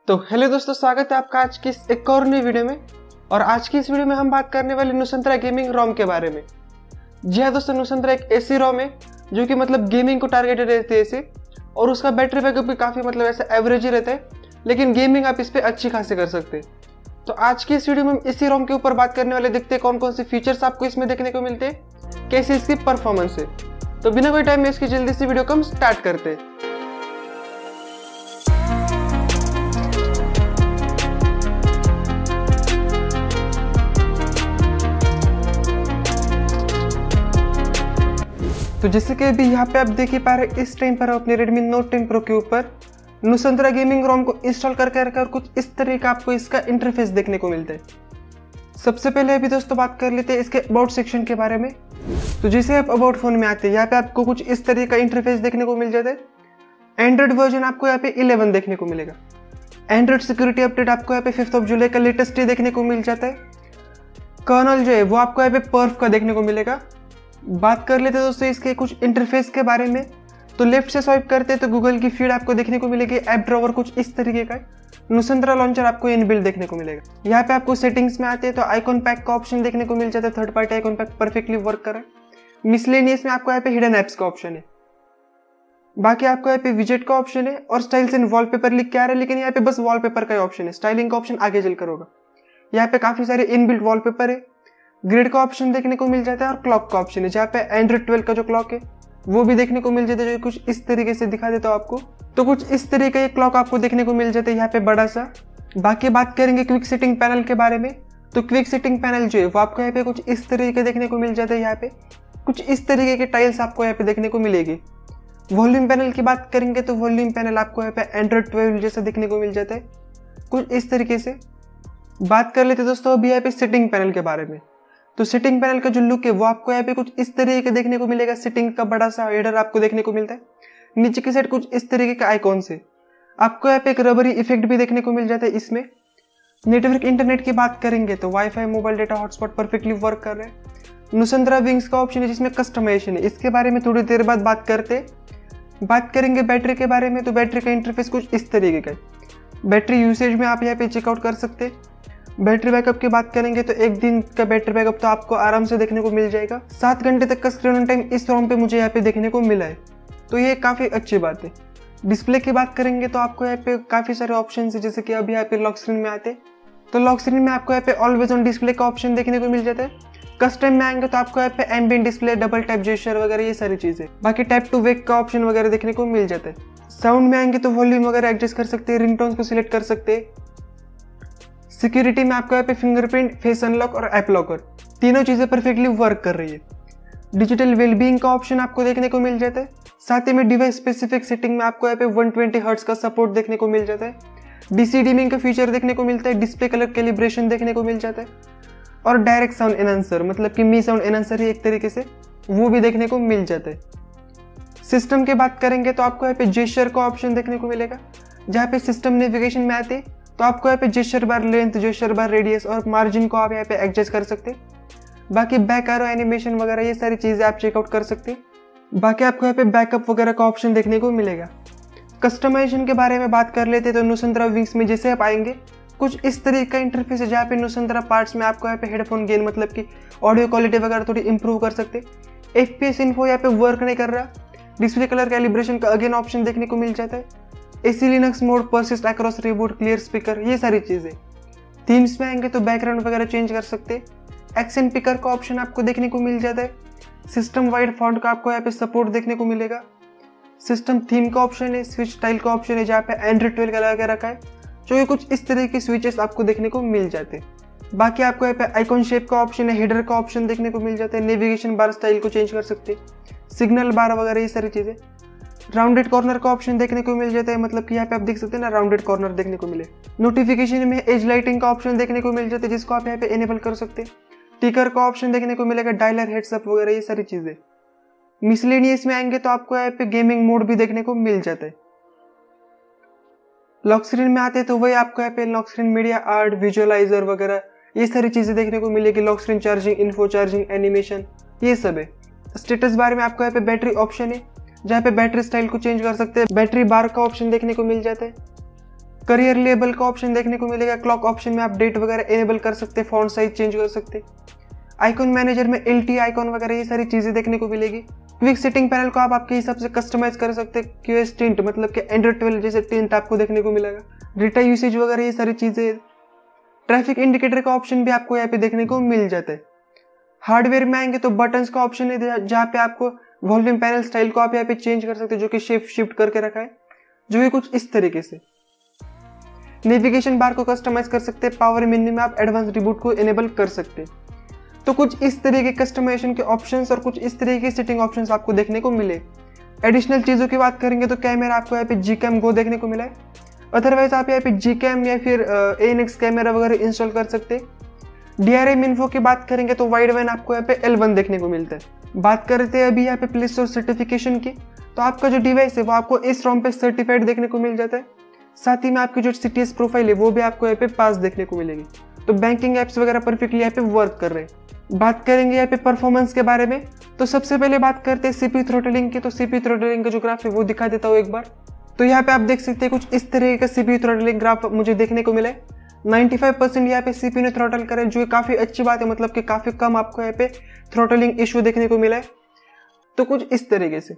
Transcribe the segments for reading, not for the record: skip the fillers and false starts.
तो हेलो दोस्तों, स्वागत है आपका आज की इस एक और नई वीडियो में। और आज की इस वीडियो में हम बात करने वाले नुसंतरा गेमिंग रोम के बारे में। जी हाँ दोस्तों, नुसंतरा एक ऐसी रोम है जो कि मतलब गेमिंग को टारगेटेड रहती है इसे, और उसका बैटरी बैकअप भी काफ़ी मतलब ऐसा एवरेज ही रहता है, लेकिन गेमिंग आप इस पर अच्छी खासी कर सकते हैं। तो आज की इस वीडियो में हम इसी रोम के ऊपर बात करने वाले, देखते हैं कौन कौन से फीचर्स आपको इसमें देखने को मिलते हैं, कैसे इसकी परफॉर्मेंस है। तो बिना कोई टाइम में इसकी जल्दी से वीडियो को हम स्टार्ट करते हैं। तो जैसे कि अभी यहाँ पे आप देख ही पा रहे, इस टाइम पर अपने Redmi Note 10 Pro के ऊपर नुसंतरा गेमिंग रोम को इंस्टॉल करके रखा, और कुछ इस तरह का आपको इसका इंटरफेस देखने को मिलता है। सबसे पहले अभी दोस्तों बात कर लेते हैं इसके अबाउट सेक्शन के बारे में। तो जैसे आप अबाउट फोन में आते हैं, यहाँ पे आपको कुछ इस तरह का इंटरफेस देखने को मिल जाता है। एंड्रॉइड वर्जन आपको यहाँ पे 11 देखने को मिलेगा। एंड्रॉइड सिक्योरिटी अपडेट आपको यहाँ पे 5 जुलाई का लेटेस्ट देखने को मिल जाता है। कर्नल जो है वो आपको यहाँ पे पर्फ का देखने को मिलेगा। बात कर लेते हैं दोस्तों इसके कुछ इंटरफेस के बारे में। तो लेफ्ट से स्वाइप करते हैं तो गूगल की फीड आपको देखने को मिलेगी। ऐप ड्रॉवर कुछ इस तरीके का है। नुसंतरा लॉन्चर आपको इनबिल्ट देखने को मिलेगा। यहाँ पे आपको सेटिंग्स में आते हैं तो आइकॉन पैक का ऑप्शन देखने को मिल जाता है। Third party icon pack perfectly work कर रहा है। मिसलेनियस में आपको यहाँ पे हिडन एप्स का ऑप्शन है। बाकी आपको यहाँ पे विजेट का ऑप्शन है और स्टाइल्स एंड वॉलपेपर लिख के आ रहा है, लेकिन यहाँ पे बस वॉलपेपर का ऑप्शन है। स्टाइलिंग का ऑप्शन आगे चलकर होगा। यहाँ पे काफी सारे इनबिल्ट वॉलपेपर है। ग्रिड का ऑप्शन देखने को मिल जाता है और क्लॉक का ऑप्शन है, जहाँ पे एंड्रॉइड 12 का जो क्लॉक है वो भी देखने को मिल जाता है, जो कुछ इस तरीके से दिखा देता हूँ आपको। तो कुछ इस तरीके का क्लॉक आपको देखने को मिल जाता है यहाँ पे बड़ा सा। बाकी बात करेंगे क्विक सेटिंग पैनल के बारे में। तो क्विक सेटिंग पैनल जो है वो आपको यहाँ पे कुछ इस तरीके देखने को मिल जाता है। यहाँ पे कुछ इस तरीके के टाइल्स आपको यहाँ पे देखने को मिलेगी। वॉल्यूम पैनल की बात करेंगे तो वॉल्यूम पैनल आपको यहाँ पे एंड्रॉइड 12 जैसा देखने को मिल जाता है, कुछ इस तरीके से। बात कर लेते दोस्तों अभी यहाँ पे सेटिंग पैनल के बारे में। तो सेटिंग पैनल का जो लुक है वो आपको यहाँ पे कुछ इस तरीके के देखने को मिलेगा। सेटिंग का बड़ा सा हेडर आपको देखने को मिलता है। नीचे की साइड कुछ इस तरीके का आइकॉन से आपको यहाँ पे एक रबरी इफेक्ट भी देखने को मिल जाता है इसमें। नेटवर्क इंटरनेट की बात करेंगे तो wifi, mobile data, hotspot perfectly work कर रहे हैं। नुसंतरा विंग्स का ऑप्शन है जिसमें कस्टमाइजेशन है, इसके बारे में थोड़ी देर बाद बात करते। बात करेंगे बैटरी के बारे में। तो बैटरी का इंटरफेस कुछ इस तरीके का है। बैटरी यूसेज में आप यहाँ पे चेकआउट कर सकते हैं। बैटरी बैकअप की बात करेंगे तो एक दिन का बैटरी बैकअप तो आपको आराम से देखने को मिल जाएगा। 7 घंटे तक का स्क्रीन ऑन टाइम इस रोम पे मुझे यहाँ पे देखने को मिला है, तो ये काफ़ी अच्छी बात है। डिस्प्ले की बात करेंगे तो आपको यहाँ पे काफ़ी सारे ऑप्शन है, जैसे कि अभी यहाँ पे लॉक स्क्रीन में आते हैं तो लॉक स्क्रीन में आपको यहाँ पे ऑलवेज ऑन डिस्प्ले का ऑप्शन देखने को मिल जाता है। कस्टम में आएंगे तो आपको यहाँ पे ambient display, double tap gesture वगैरह ये सारी चीज़ें। बाकी टैप टू वेक का ऑप्शन वगैरह देखने को मिल जाता है। साउंड में आएंगे तो वॉल्यूम वगैरह एडजस्ट कर सकते हैं, रिंगटोन्स को सिलेक्ट कर सकते हैं। सिक्योरिटी में आपको यहाँ पे फिंगरप्रिंट, फेस अनलॉक और ऐप लॉकर तीनों चीज़ें परफेक्टली वर्क कर रही है। डिजिटल वेलबीइंग का ऑप्शन आपको देखने को मिल जाता है। साथ ही में डिवाइस स्पेसिफिक सेटिंग में आपको यहाँ पे 120 हर्ट्ज का सपोर्ट देखने को मिल जाता है। डीसी डिमिंग का फीचर देखने को मिलता है। डिस्प्ले कलर कैलिब्रेशन देखने को मिल जाता है और डायरेक्ट साउंड एनहांसर, मतलब कि मी साउंड एनहांसर ही एक तरीके से, वो भी देखने को मिल जाता है। सिस्टम की बात करेंगे तो आपको यहाँ पे जेस्चर का ऑप्शन देखने को मिलेगा, जहाँ पे सिस्टम नेविगेशन में आते तो आपको यहाँ पे जेस्चर बार लेंथ, जेस्चर बार रेडियस और मार्जिन को आप यहाँ पे एडजस्ट कर सकते हैं। बाकी बैक एरो एनिमेशन वगैरह ये सारी चीज़ें आप चेकआउट कर सकते हैं। बाकी आपको यहाँ पे बैकअप वगैरह का ऑप्शन देखने को मिलेगा। कस्टमाइजेशन के बारे में बात कर लेते हैं तो नुसंतरा विंग्स में जैसे आप आएंगे कुछ इस तरीके का इंटरफेस है, जहाँ पे नुसंतरा पार्ट्स में आपको यहाँ पे हेडफोन गेन, मतलब कि ऑडियो क्वालिटी वगैरह थोड़ी इंप्रूव कर सकते। FPS इन्फो यहाँ पे वर्क नहीं कर रहा। डिस्प्ले कलर कैलिब्रेशन का अगेन ऑप्शन देखने को मिल जाता है। AC Linux mode, persist across reboot, clear speaker, ये सारी चीज़ें। थीम्स में आएंगे तो बैकग्राउंड वगैरह चेंज कर सकते। एक्सेंट पिकर का ऑप्शन आपको देखने को मिल जाता है। सिस्टम वाइड फॉन्ट का आपको यहाँ पे सपोर्ट देखने को मिलेगा। सिस्टम थीम का ऑप्शन है। स्विच स्टाइल का ऑप्शन है, जहाँ पे एंड्रॉइड 12 का लगा रखा है, जो कि कुछ इस तरह के स्विचेस आपको देखने को मिल जाते हैं। बाकी आपको यहाँ पे आइकॉन शेप का ऑप्शन है। हेडर का ऑप्शन देखने को मिल जाता है। नेविगेशन बार स्टाइल को चेंज कर सकते, सिग्नल बार वगैरह ये सारी चीज़ें। राउंडेड कॉर्नर का ऑप्शन देखने को मिल जाता है, मतलब कि यहाँ पे आप देख सकते हैं ना, राउंडेड कॉर्नर देखने को मिले। नोटिफिकेशन में एज लाइटिंग का ऑप्शन देखने को मिल जाता है, जिसको आप यहाँ पे एनेबल कर सकते हैं। टिकर का ऑप्शन देखने को मिलेगा, डायलर, हेड्सअप वगैरह ये सारी चीज़ें। मिसलेनियस में आएंगे तो आपको यहाँ पे गेमिंग मोड भी देखने को मिल जाता है। लॉक स्क्रीन में आते हैं तो वही आपको यहाँ पे lock screen media, art, visualiser वगैरह ये सारी चीज़ें देखने को मिलेगी। Lock screen charging, info charging, animation, ये सब है। स्टेटस बार में आपको यहाँ पे बैटरी ऑप्शन है, जहाँ पे बैटरी स्टाइल को चेंज कर सकते हैं। बैटरी बार का ऑप्शन देखने को मिल जाता है। करियर लेबल का ऑप्शन देखने को मिलेगा। क्लॉक ऑप्शन में आप डेट वगैरह इनेबल कर सकते, फॉन्ट साइज चेंज कर सकते। आइकॉन मैनेजर में LT आइकॉन वगैरह ये सारी चीजें देखने को मिलेगी। क्विक सेटिंग पैनल को आप आपके हिसाब से कस्टमाइज कर सकते हैं। QS टिंट मतलब कि एंड्रॉइड 12 जैसे टिंट आपको देखने को मिलेगा। डेटा यूसेज वगैरह ये सारी चीजें। ट्रैफिक इंडिकेटर का ऑप्शन भी आपको यहाँ पे देखने को मिल जाता है। हार्डवेयर में आएंगे तो बटन्स का ऑप्शन है जहाँ पे आपको वॉल्यूम पैनल स्टाइल को आप यहाँ पे चेंज कर सकते हैं, जो कि शिफ्ट करके रखा है, जो कि कुछ इस तरीके से। नेविगेशन बार को कस्टमाइज कर सकते हैं। पावर मेन्यू में आप एडवांस रिबूट को इनेबल कर सकते हैं। तो कुछ इस तरीके के कस्टमाइजेशन के ऑप्शंस और कुछ इस तरीके के सेटिंग ऑप्शंस आपको देखने को मिले। एडिशनल चीज़ों की बात करेंगे तो कैमरा आपको यहाँ पे Gcam Go देखने को मिला है। अदरवाइज आप यहाँ पे Gcam या फिर ANX कैमरा वगैरह इंस्टॉल कर सकते हैं। DRM Info की बात करेंगे तो वाइड वैन आपको यहाँ पे L1 देखने को मिलता है। बात करते हैं अभी यहाँ पे प्ले स्टोर सर्टिफिकेशन की, तो आपका जो डिवाइस है वो आपको इस ROM पे सर्टिफाइड देखने को मिल जाता है। साथ ही में आपकी जो CTS प्रोफाइल है वो भी आपको यहाँ पे पास देखने को मिलेगी। तो बैंकिंग एप्स वगैरह परफेक्टली यहाँ पे वर्क कर रहे हैं। बात करेंगे यहाँ पे परफॉर्मेंस के बारे में, तो सबसे पहले बात करते हैं CPU थ्रोटलिंग की। तो CPU थ्रोटलिंग का जो ग्राफ है वो दिखा देता हूँ एक बार। तो यहाँ पे आप देख सकते हैं कुछ इस तरीके का CPU थ्रोटलिंग ग्राफ मुझे देखने को मिला है। 95% यहाँ पे CPU ने थ्रोटल करे, जो काफ़ी अच्छी बात है, मतलब कि काफ़ी कम आपको यहाँ पे थ्रोटलिंग इशू देखने को मिला है। तो कुछ इस तरीके से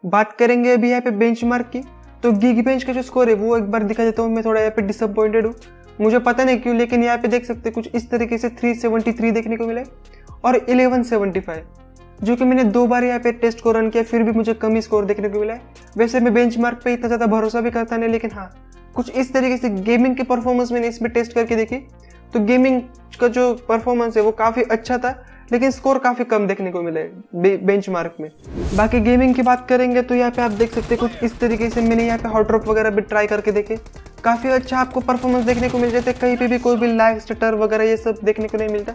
बात करेंगे अभी यहाँ पे बेंचमार्क की। तो Geekbench का जो स्कोर है वो एक बार दिखा देता हूँ। मैं थोड़ा यहाँ पे डिसअपॉइंटेड हूँ, मुझे पता नहीं क्यों, लेकिन यहाँ पे देख सकते कुछ इस तरीके से 373 देखने को मिला है और 1175, जो कि मैंने 2 बार यहाँ पे टेस्ट को रन किया, फिर भी मुझे कम ही स्कोर देखने को मिला है। वैसे मैं बेंचमार्क पे इतना ज़्यादा भरोसा भी करता नहीं, लेकिन हाँ कुछ इस तरीके से गेमिंग की परफॉर्मेंस मैंने इसमें टेस्ट करके देखी, तो गेमिंग का जो परफॉर्मेंस है वो काफ़ी अच्छा था, लेकिन स्कोर काफ़ी कम देखने को मिला है बेंचमार्क में। बाकी गेमिंग की बात करेंगे तो यहाँ पे आप देख सकते हैं कुछ इस तरीके से मैंने यहाँ पे हॉट ड्रॉप वगैरह भी ट्राई करके देखे, काफ़ी अच्छा आपको परफॉर्मेंस देखने को मिल जाता है। कहीं पे भी कोई भी लैग स्टटर वगैरह ये सब देखने को नहीं मिलता।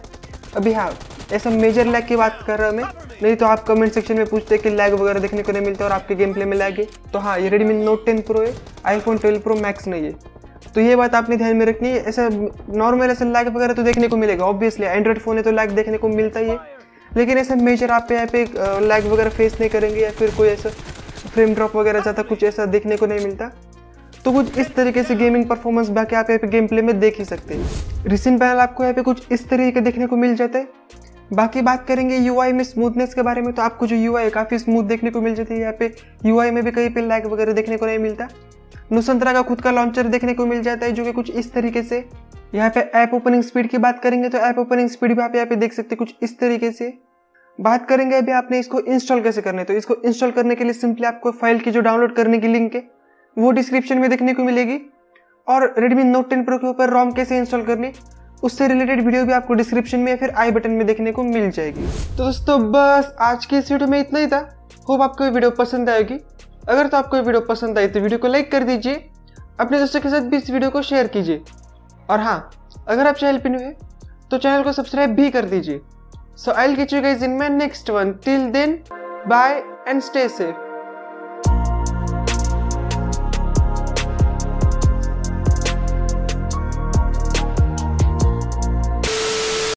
अभी हाँ ऐसा मेजर लैग की बात कर रहा मैं, नहीं तो आप कमेंट सेक्शन में पूछते हैं कि लैग वगैरह देखने को नहीं मिलता और आपके गेम प्ले में लैग है। तो हाँ, ये Redmi Note 10 Pro है, iPhone 12 Pro Max नहीं है। तो ये बात आपने ध्यान में रखनी है। ऐसा नॉर्मल ऐसा लैग वगैरह तो देखने को मिलेगा, ऑब्वियसली एंड्रॉइड फ़ोन है तो लैग देखने को मिलता ही है, लेकिन ऐसा मेजर आप यहाँ पे लैग वगैरह फेस नहीं करेंगे या फिर कोई ऐसा फ्रेम ड्रॉप वगैरह ज़्यादा कुछ ऐसा देखने को नहीं मिलता। तो कुछ इस तरीके से गेमिंग परफॉर्मेंस बाकी आप यहाँ पे गेम प्ले में देख ही सकते हैं। रिसेंट पैनल आपको यहाँ पे कुछ इस तरीके का देखने को मिल जाता है। बाकी बात करेंगे UI में स्मूथनेस के बारे में, तो आपको जो UI है काफ़ी स्मूथ देखने को मिल जाती है। यहाँ पे UI में भी कहीं पे लैग वगैरह देखने को नहीं मिलता। नुसंतरा का खुद का लॉन्चर देखने को मिल जाता है, जो कि कुछ इस तरीके से। यहाँ पे ऐप ओपनिंग स्पीड की बात करेंगे तो ऐप ओपनिंग स्पीड भी आप यहाँ पे देख सकते हैं कुछ इस तरीके से। बात करेंगे अभी आपने इसको इंस्टॉल कैसे करना है, तो इसको इंस्टॉल करने के लिए सिंपली आपको फाइल की जो डाउनलोड करने की लिंक है वो डिस्क्रिप्शन में देखने को मिलेगी, और Redmi Note 10 Pro के ऊपर ROM कैसे इंस्टॉल करनी उससे रिलेटेड वीडियो भी आपको डिस्क्रिप्शन में या फिर आई बटन में देखने को मिल जाएगी। तो दोस्तों बस आज की इस वीडियो में इतना ही था। होप आपको ये वीडियो पसंद आएगी। अगर तो आपको ये वीडियो पसंद आई तो वीडियो को लाइक कर दीजिए, अपने दोस्तों के साथ भी इस वीडियो को शेयर कीजिए, और हाँ अगर आप चैनल पे न्यू है तो चैनल को सब्सक्राइब भी कर दीजिए। So I'll catch you guys in my next one. Till then, bye and stay safe.